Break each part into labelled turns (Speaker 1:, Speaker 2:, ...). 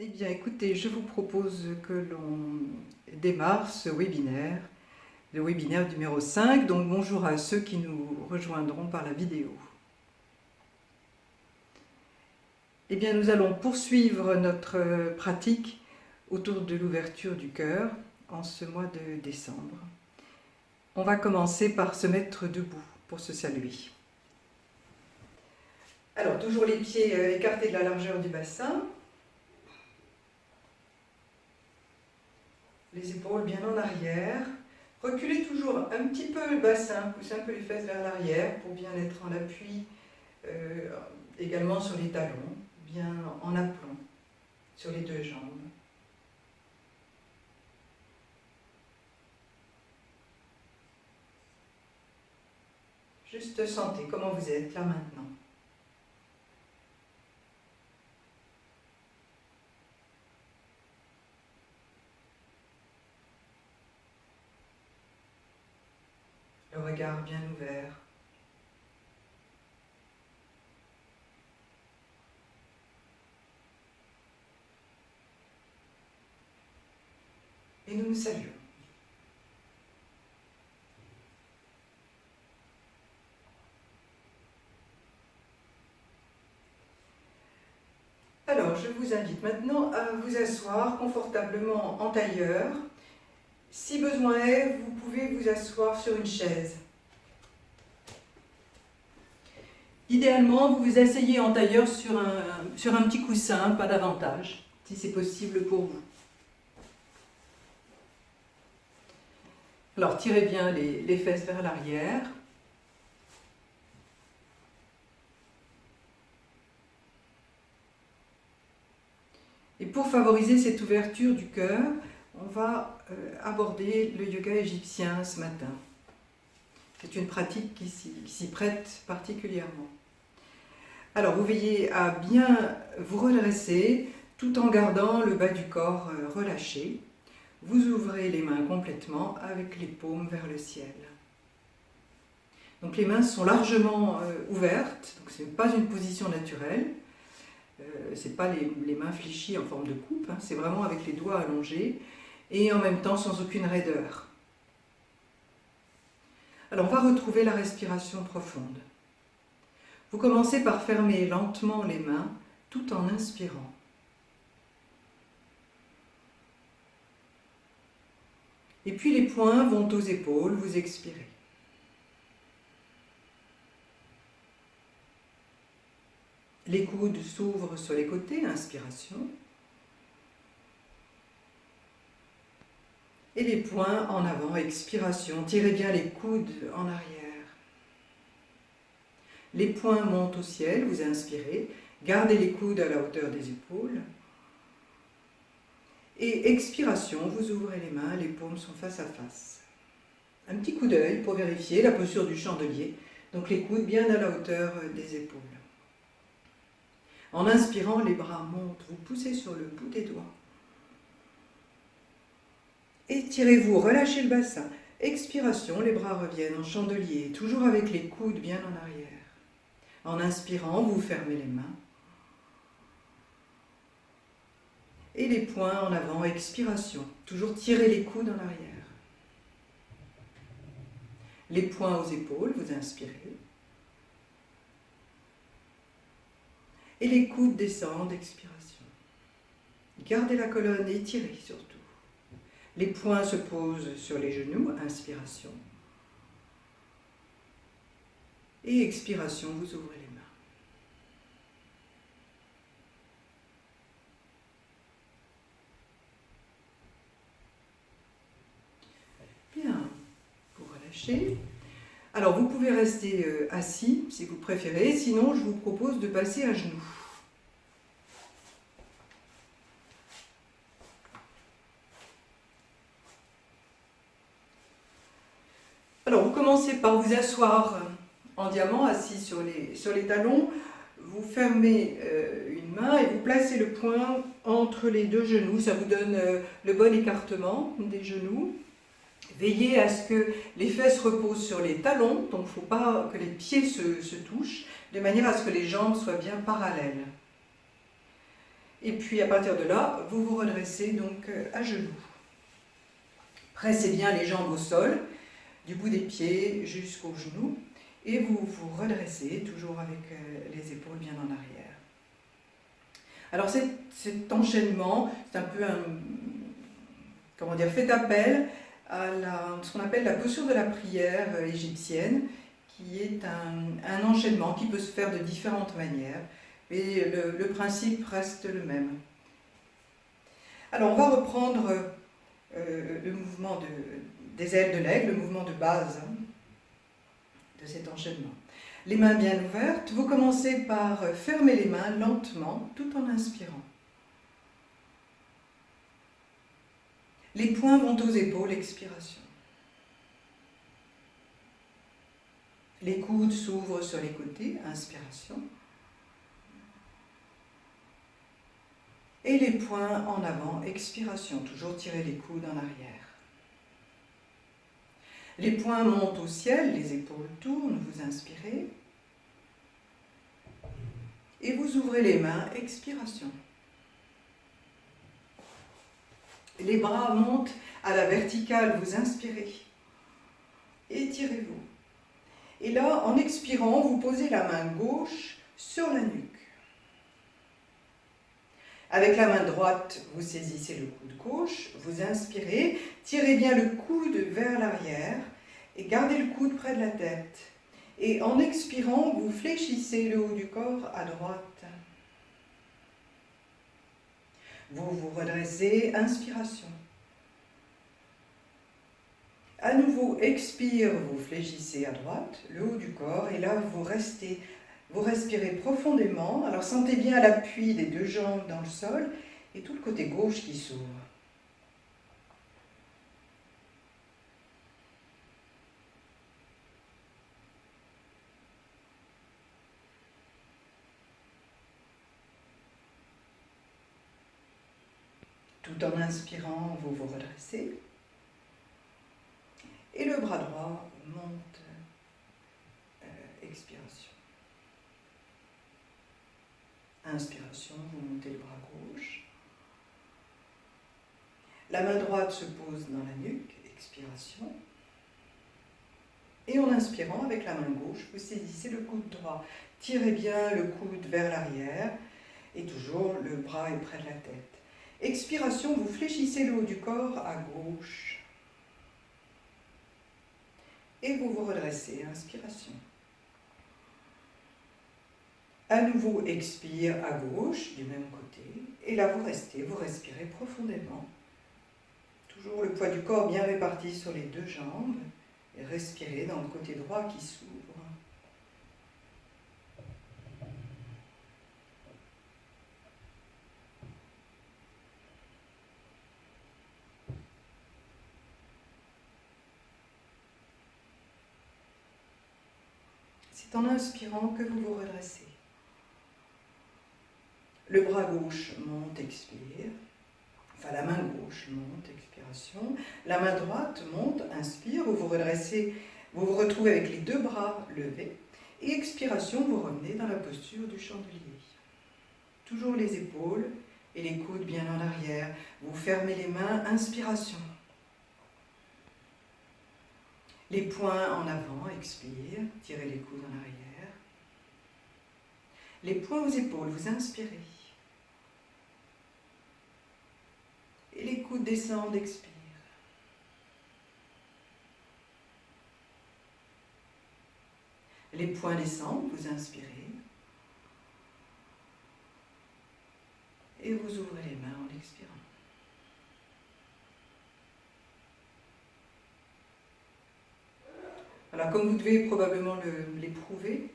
Speaker 1: Eh bien, écoutez, je vous propose que l'on démarre ce webinaire, le webinaire numéro 5. Donc, bonjour à ceux qui nous rejoindront par la vidéo. Eh bien, nous allons poursuivre notre pratique autour de l'ouverture du cœur en ce mois de décembre. On va commencer par se mettre debout pour se saluer. Alors, toujours les pieds écartés de la largeur du bassin. Les épaules bien en arrière. Reculez toujours un petit peu le bassin, poussez un peu les fesses vers l'arrière pour bien être en appui, également sur les talons, bien en aplomb sur les deux jambes. Juste sentez comment vous êtes là maintenant. Le regard bien ouvert. Et nous nous saluons. Alors, je vous invite maintenant à vous asseoir confortablement en tailleur. Si besoin est, vous pouvez vous asseoir sur une chaise. Idéalement, vous vous asseyez en tailleur sur un petit coussin, pas davantage, si c'est possible pour vous. Alors, tirez bien les fesses vers l'arrière. Et pour favoriser cette ouverture du cœur, on va aborder le yoga égyptien ce matin. C'est une pratique qui s'y prête particulièrement. Alors, vous veillez à bien vous redresser tout en gardant le bas du corps relâché. Vous ouvrez les mains complètement avec les paumes vers le ciel. Donc les mains sont largement ouvertes, donc ce n'est pas une position naturelle. Ce n'est pas les mains fléchies en forme de coupe, hein, c'est vraiment avec les doigts allongés et en même temps sans aucune raideur. Alors on va retrouver la respiration profonde. Vous commencez par fermer lentement les mains tout en inspirant. Et puis les poings vont aux épaules, vous expirez. Les coudes s'ouvrent sur les côtés, inspiration. Et les poings en avant, expiration. Tirez bien les coudes en arrière. Les poings montent au ciel, vous inspirez. Gardez les coudes à la hauteur des épaules. Et expiration, vous ouvrez les mains, les paumes sont face à face. Un petit coup d'œil pour vérifier la posture du chandelier. Donc les coudes bien à la hauteur des épaules. En inspirant, les bras montent, vous poussez sur le bout des doigts. Étirez-vous, relâchez le bassin. Expiration, les bras reviennent en chandelier, toujours avec les coudes bien en arrière. En inspirant, vous fermez les mains. Et les poings en avant, expiration. Toujours tirez les coudes en arrière. Les poings aux épaules, vous inspirez. Et les coudes descendent, expiration. Gardez la colonne étirée surtout. Les poings se posent sur les genoux, inspiration. Et expiration, vous ouvrez les mains. Bien, vous relâchez. Alors, vous pouvez rester assis si vous préférez, sinon je vous propose de passer à genoux. Alors, vous commencez par vous asseoir en diamant, assis sur les talons. Vous fermez une main et vous placez le poing entre les deux genoux. Ça vous donne le bon écartement des genoux. Veillez à ce que les fesses reposent sur les talons, donc il ne faut pas que les pieds se touchent, de manière à ce que les jambes soient bien parallèles. Et puis à partir de là, vous vous redressez donc à genoux. Pressez bien les jambes au sol, du bout des pieds jusqu'aux genoux, et vous vous redressez, toujours avec les épaules bien en arrière. Alors cet enchaînement, c'est un peu fait appel à ce qu'on appelle la posture de la prière égyptienne, qui est un enchaînement qui peut se faire de différentes manières, mais le principe reste le même. Alors on va reprendre le mouvement des ailes de l'aigle, le mouvement de base de cet enchaînement. Les mains bien ouvertes, vous commencez par fermer les mains lentement tout en inspirant. Les poings vont aux épaules, expiration. Les coudes s'ouvrent sur les côtés, inspiration. Et les poings en avant, expiration. Toujours tirer les coudes en arrière. Les poings montent au ciel, les épaules tournent, vous inspirez. Et vous ouvrez les mains, expiration. Les bras montent à la verticale, vous inspirez. Étirez-vous. Et là, en expirant, vous posez la main gauche sur la nuque. Avec la main droite, vous saisissez le coude gauche, vous inspirez, tirez bien le coude vers l'arrière et gardez le coude près de la tête. Et en expirant, vous fléchissez le haut du corps à droite. Vous vous redressez, inspiration. À nouveau, expire, vous fléchissez à droite, le haut du corps, et là vous respirez profondément. Alors sentez bien l'appui des deux jambes dans le sol et tout le côté gauche qui s'ouvre. Tout en inspirant, vous vous redressez. Et le bras droit monte, expiration. Inspiration, vous montez le bras gauche. La main droite se pose dans la nuque, expiration. Et en inspirant, avec la main gauche, vous saisissez le coude droit. Tirez bien le coude vers l'arrière et toujours le bras est près de la tête. Expiration, vous fléchissez le haut du corps à gauche. Et vous vous redressez, inspiration. À nouveau, expire à gauche, du même côté. Et là, vous respirez profondément. Toujours le poids du corps bien réparti sur les deux jambes. Et respirez dans le côté droit qui s'ouvre. C'est en inspirant que vous vous redressez. Le bras gauche monte, expire. Enfin, la main gauche monte, expiration. La main droite monte, inspire. Vous vous redressez, vous vous retrouvez avec les deux bras levés. Et expiration, vous revenez dans la posture du chandelier. Toujours les épaules et les coudes bien en arrière. Vous fermez les mains, inspiration. Les poings en avant, expire, tirez les coudes en arrière. Les poings aux épaules, vous inspirez. Et les coudes descendent, expire. Les poings descendent, vous inspirez. Et vous ouvrez les mains en expirant. Alors, comme vous devez probablement l'éprouver,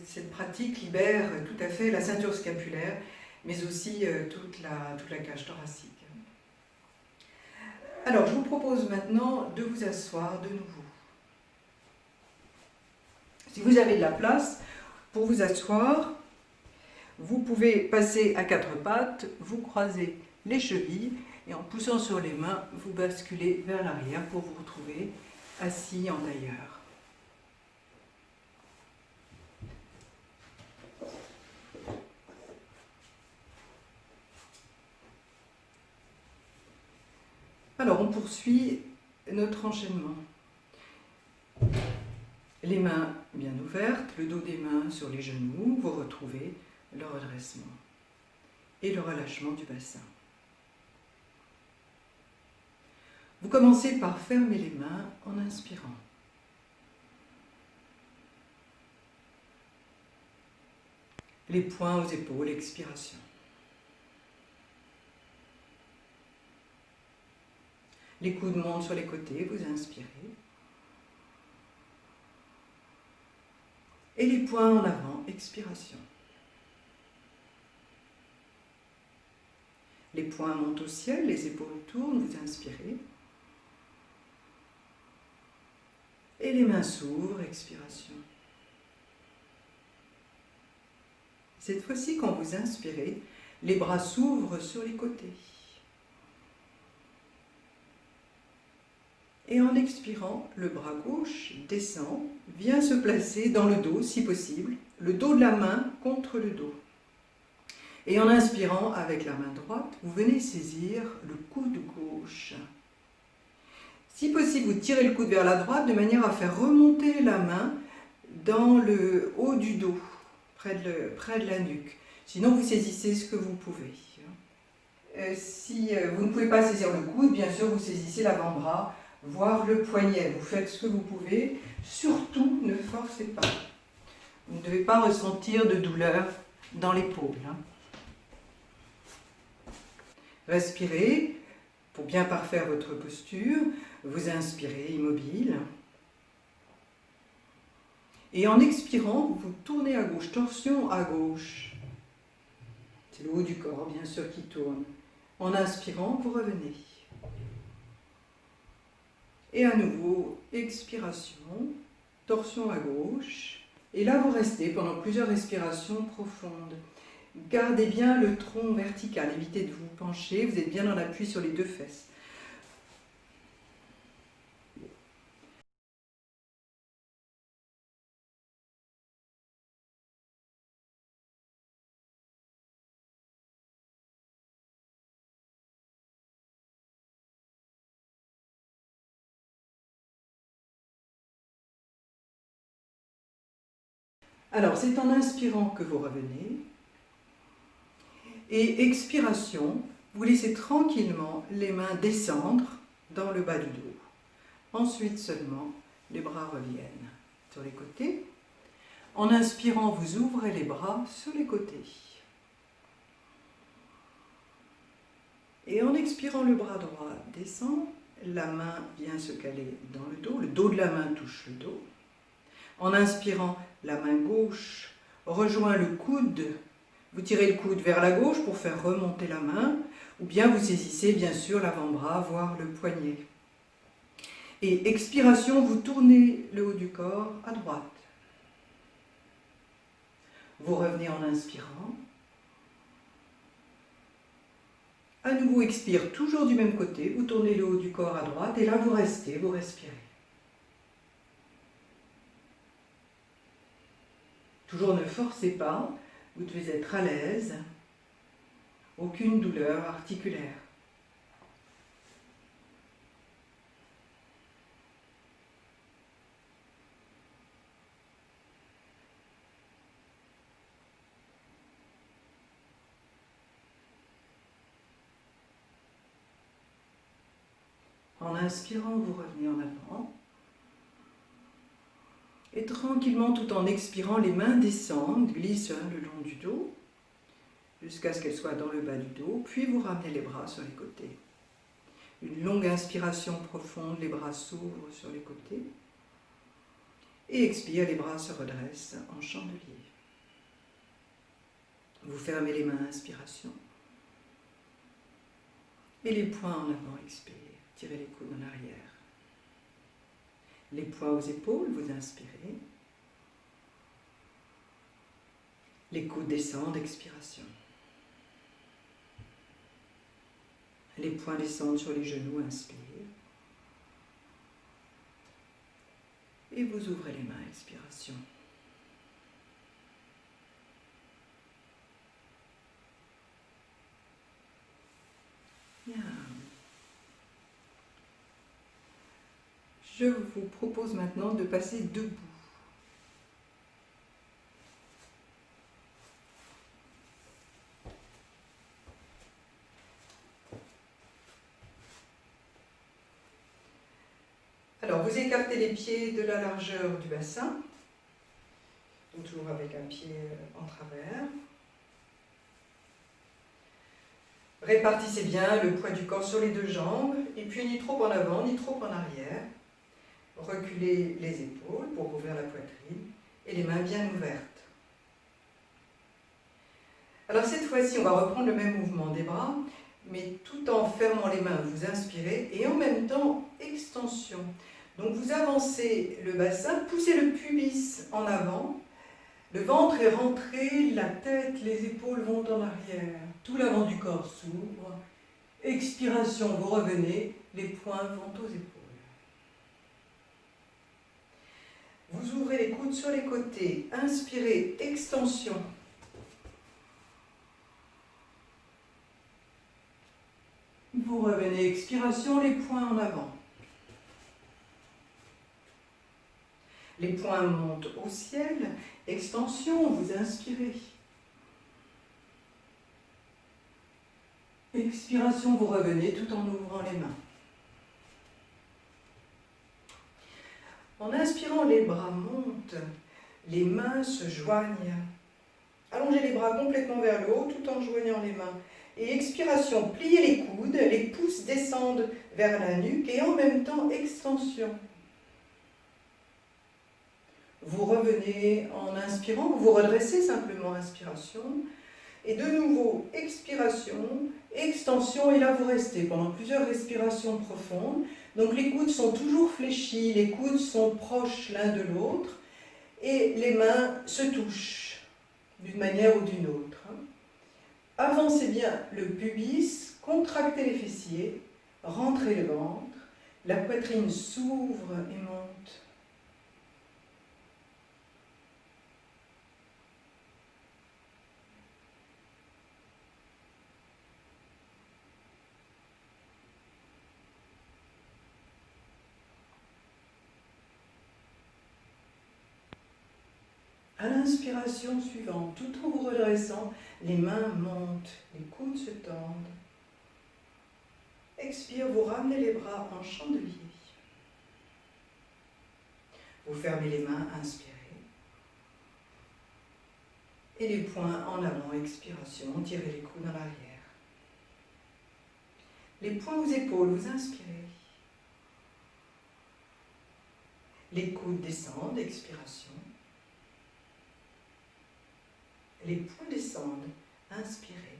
Speaker 1: cette pratique libère tout à fait la ceinture scapulaire, mais aussi toute la cage thoracique. Alors, je vous propose maintenant de vous asseoir de nouveau. Si vous avez de la place pour vous asseoir, vous pouvez passer à quatre pattes, vous croisez les chevilles et en poussant sur les mains, vous basculez vers l'arrière pour vous retrouver assis en tailleur. Alors, on poursuit notre enchaînement. Les mains bien ouvertes, le dos des mains sur les genoux, vous retrouvez le redressement et le relâchement du bassin. Vous commencez par fermer les mains en inspirant. Les poings aux épaules, expiration. Les coudes montent sur les côtés, vous inspirez. Et les poings en avant, expiration. Les poings montent au ciel, les épaules tournent, vous inspirez. Et les mains s'ouvrent, expiration. Cette fois-ci, quand vous inspirez, les bras s'ouvrent sur les côtés. Et en expirant, le bras gauche descend, vient se placer dans le dos, si possible, le dos de la main contre le dos. Et en inspirant avec la main droite, vous venez saisir le coude gauche. Si possible, vous tirez le coude vers la droite de manière à faire remonter la main dans le haut du dos, près de la nuque. Sinon, vous saisissez ce que vous pouvez. Si vous ne pouvez pas saisir le coude, bien sûr, vous saisissez l'avant-bras, voire le poignet. Vous faites ce que vous pouvez. Surtout, ne forcez pas. Vous ne devez pas ressentir de douleur dans l'épaule. Respirez pour bien parfaire votre posture. Vous inspirez immobile. Et en expirant, vous tournez à gauche, torsion à gauche. C'est le haut du corps, bien sûr, qui tourne. En inspirant, vous revenez. Et à nouveau, expiration, torsion à gauche. Et là, vous restez pendant plusieurs respirations profondes. Gardez bien le tronc vertical, évitez de vous pencher, vous êtes bien en appui sur les deux fesses. Alors, c'est en inspirant que vous revenez. Et expiration, vous laissez tranquillement les mains descendre dans le bas du dos. Ensuite seulement, les bras reviennent sur les côtés. En inspirant, vous ouvrez les bras sur les côtés. Et en expirant, le bras droit descend, la main vient se caler dans le dos de la main touche le dos. En inspirant, la main gauche rejoint le coude. Vous tirez le coude vers la gauche pour faire remonter la main, ou bien vous saisissez bien sûr l'avant-bras, voire le poignet. Et expiration, vous tournez le haut du corps à droite. Vous revenez en inspirant. À nouveau, expire, toujours du même côté, vous tournez le haut du corps à droite, et là vous restez, vous respirez. Toujours ne forcez pas, vous devez être à l'aise, aucune douleur articulaire. En inspirant, vous revenez en avant. Et tranquillement, tout en expirant, les mains descendent, glissent le long du dos, jusqu'à ce qu'elles soient dans le bas du dos, puis vous ramenez les bras sur les côtés. Une longue inspiration profonde, les bras s'ouvrent sur les côtés. Et expire, les bras se redressent en chandelier. Vous fermez les mains, inspiration. Et les poings en avant, expire. Tirez les coudes en arrière. Les poings aux épaules, vous inspirez. Les coudes descendent, expiration. Les poings descendent sur les genoux, inspire. Et vous ouvrez les mains, expiration. Bien. Je vous propose maintenant de passer debout. Alors, vous écartez les pieds de la largeur du bassin, donc toujours avec un pied en travers. Répartissez bien le poids du corps sur les deux jambes, et puis ni trop en avant, ni trop en arrière. Reculez les épaules pour ouvrir la poitrine, et les mains bien ouvertes. Alors cette fois-ci, on va reprendre le même mouvement des bras, mais tout en fermant les mains, vous inspirez, et en même temps, extension. Donc vous avancez le bassin, poussez le pubis en avant, le ventre est rentré, la tête, les épaules vont en arrière, tout l'avant du corps s'ouvre. Expiration, vous revenez, les poings vont aux épaules. Vous ouvrez les coudes sur les côtés, inspirez, extension. Vous revenez, expiration, les poings en avant. Les poings montent au ciel, extension, vous inspirez. Expiration, vous revenez tout en ouvrant les mains. En inspirant, les bras montent, les mains se joignent. Allongez les bras complètement vers le haut tout en joignant les mains. Et expiration, pliez les coudes, les pouces descendent vers la nuque et en même temps extension. Vous revenez en inspirant, vous vous redressez simplement, inspiration. Et de nouveau, expiration, extension, et là vous restez pendant plusieurs respirations profondes. Donc les coudes sont toujours fléchis, les coudes sont proches l'un de l'autre, et les mains se touchent d'une manière ou d'une autre. Avancez bien le pubis, contractez les fessiers, rentrez le ventre, la poitrine s'ouvre et monte. À l'inspiration suivante, tout en vous redressant, les mains montent, les coudes se tendent. Expire, vous ramenez les bras en chandelier. Vous fermez les mains, inspirez. Et les poings en avant, expiration, tirez les coudes en arrière. Les poings aux épaules, vous inspirez. Les coudes descendent, expiration. Les poings descendent, inspirez.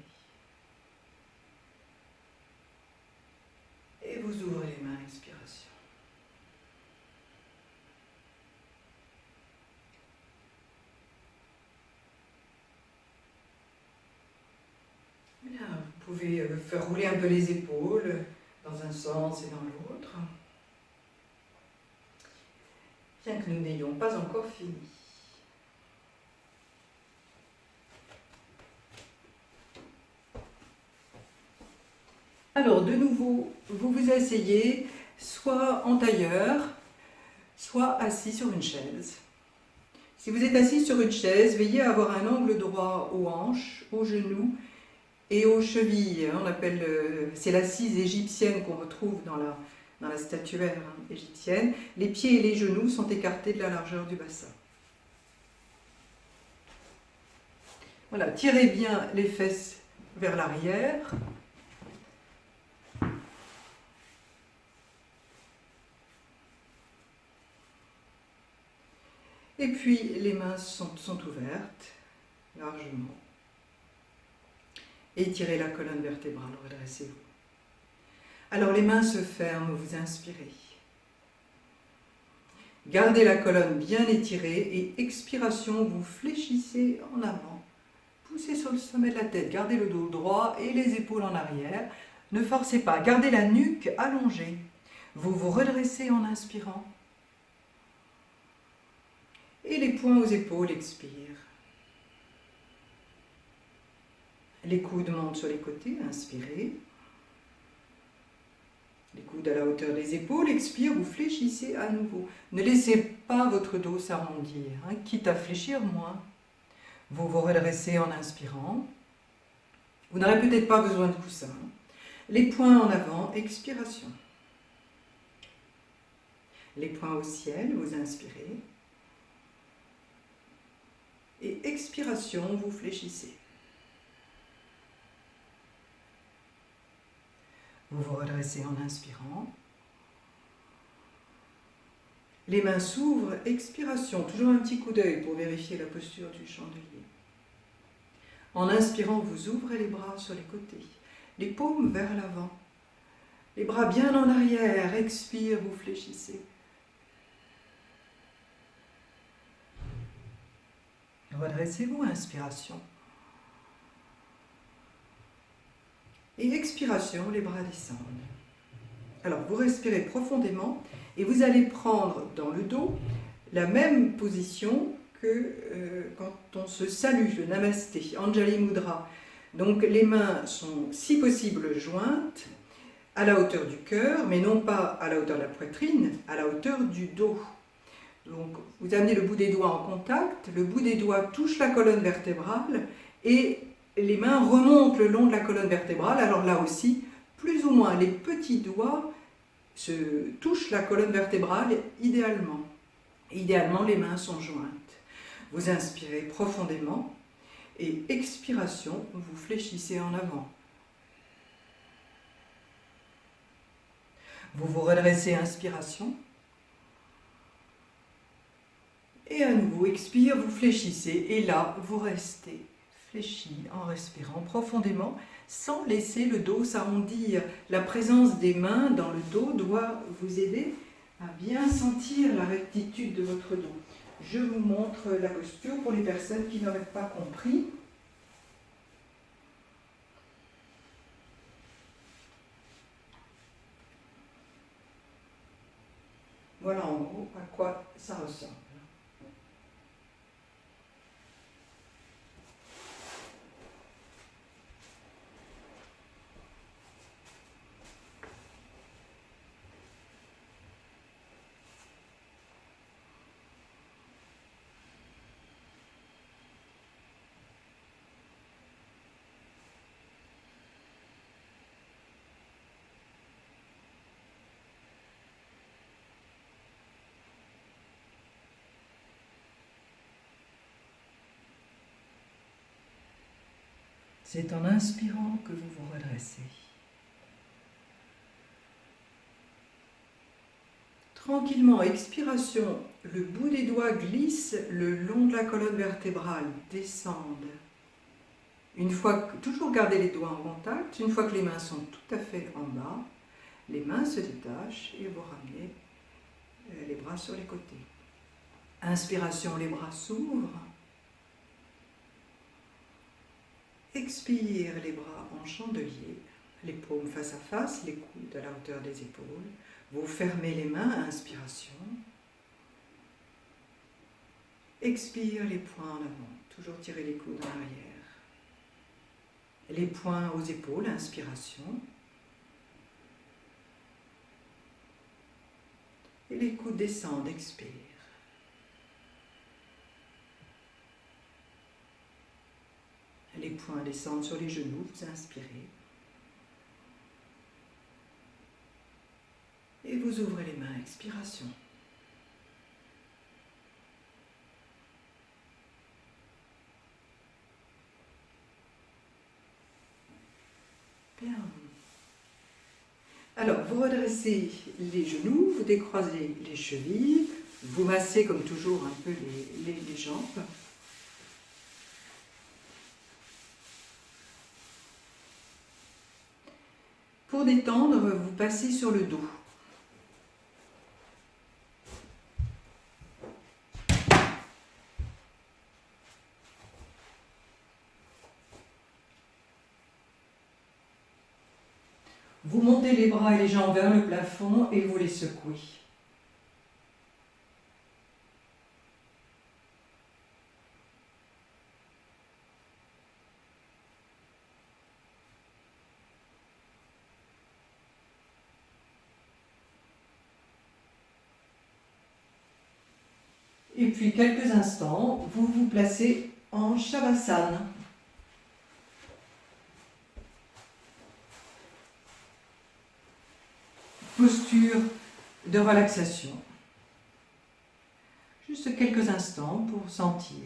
Speaker 1: Et vous ouvrez les mains, expiration. Bien, vous pouvez faire rouler un peu les épaules dans un sens et dans l'autre. Bien que nous n'ayons pas encore fini. Alors, de nouveau, vous vous asseyez soit en tailleur, soit assis sur une chaise. Si vous êtes assis sur une chaise, veillez à avoir un angle droit aux hanches, aux genoux et aux chevilles. On appelle, c'est l'assise égyptienne qu'on retrouve dans la statuaire égyptienne. Les pieds et les genoux sont écartés de la largeur du bassin. Voilà, tirez bien les fesses vers l'arrière. Et puis les mains sont ouvertes, largement. Et tirez la colonne vertébrale, redressez-vous. Alors les mains se ferment, vous inspirez. Gardez la colonne bien étirée et expiration, vous fléchissez en avant. Poussez sur le sommet de la tête, gardez le dos droit et les épaules en arrière. Ne forcez pas, gardez la nuque allongée. Vous vous redressez en inspirant. Et les poings aux épaules, expire. Les coudes montent sur les côtés, inspirez. Les coudes à la hauteur des épaules, expire, vous fléchissez à nouveau. Ne laissez pas votre dos s'arrondir, quitte à fléchir moins. Vous vous redressez en inspirant. Vous n'aurez peut-être pas besoin de coussin. Les poings en avant, expiration. Les poings au ciel, vous inspirez. Et expiration, vous fléchissez. Vous vous redressez en inspirant. Les mains s'ouvrent, expiration. Toujours un petit coup d'œil pour vérifier la posture du chandelier. En inspirant, vous ouvrez les bras sur les côtés. Les paumes vers l'avant. Les bras bien en arrière. Expire, vous fléchissez. Redressez-vous, inspiration. Et expiration, les bras descendent. Alors, vous respirez profondément et vous allez prendre dans le dos la même position que quand on se salue, le Namasté, Anjali Mudra. Donc, les mains sont, si possible, jointes à la hauteur du cœur, mais non pas à la hauteur de la poitrine, à la hauteur du dos. Donc, vous amenez le bout des doigts en contact, le bout des doigts touche la colonne vertébrale et les mains remontent le long de la colonne vertébrale. Alors là aussi, plus ou moins, les petits doigts se touchent la colonne vertébrale idéalement. Idéalement, les mains sont jointes. Vous inspirez profondément et expiration, vous fléchissez en avant. Vous vous redressez, inspiration. Et à nouveau, expire, vous fléchissez. Et là, vous restez fléchi en respirant profondément sans laisser le dos s'arrondir. La présence des mains dans le dos doit vous aider à bien sentir la rectitude de votre dos. Je vous montre la posture pour les personnes qui n'auraient pas compris. Voilà en gros à quoi ça ressemble. C'est en inspirant que vous vous redressez. Tranquillement, expiration, le bout des doigts glisse le long de la colonne vertébrale, descendent. Une fois que, toujours garder les doigts en contact, une fois que les mains sont tout à fait en bas, les mains se détachent et vous ramenez les bras sur les côtés. Inspiration, les bras s'ouvrent. Expire, les bras en chandelier, les paumes face à face, les coudes à la hauteur des épaules. Vous fermez les mains, inspiration. Expire, les poings en avant, toujours tirer les coudes en arrière. Les poings aux épaules, inspiration. Et les coudes descendent, expire. Les poings descendent sur les genoux, vous inspirez. Et vous ouvrez les mains, expiration. Bien. Alors, vous redressez les genoux, vous décroisez les chevilles, vous massez comme toujours un peu les jambes. Pour détendre, vous passez sur le dos. Vous montez les bras et les jambes vers le plafond et vous les secouez. Et puis quelques instants, vous vous placez en Shavasana. Posture de relaxation. Juste quelques instants pour sentir.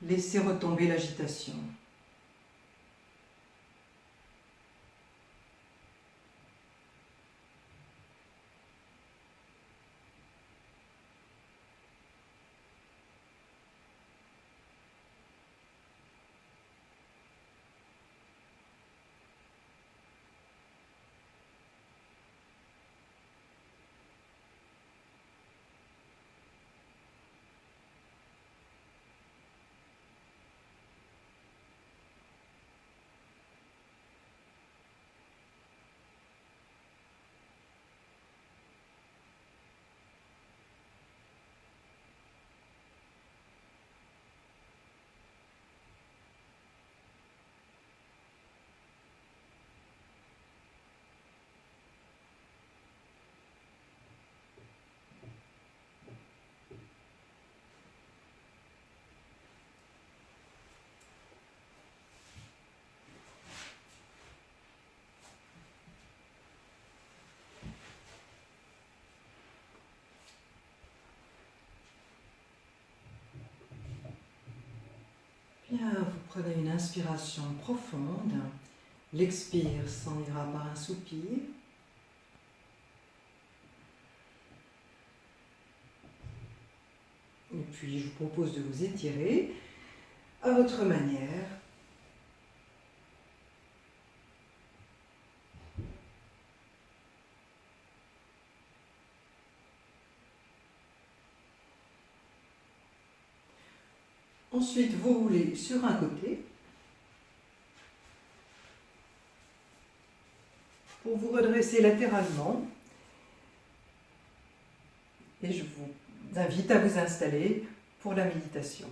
Speaker 1: Laissez retomber l'agitation. Bien, vous prenez une inspiration profonde. L'expire s'en ira par un soupir. Et puis, je vous propose de vous étirer à votre manière. Ensuite, vous roulez sur un côté pour vous redresser latéralement. Et je vous invite à vous installer pour la méditation.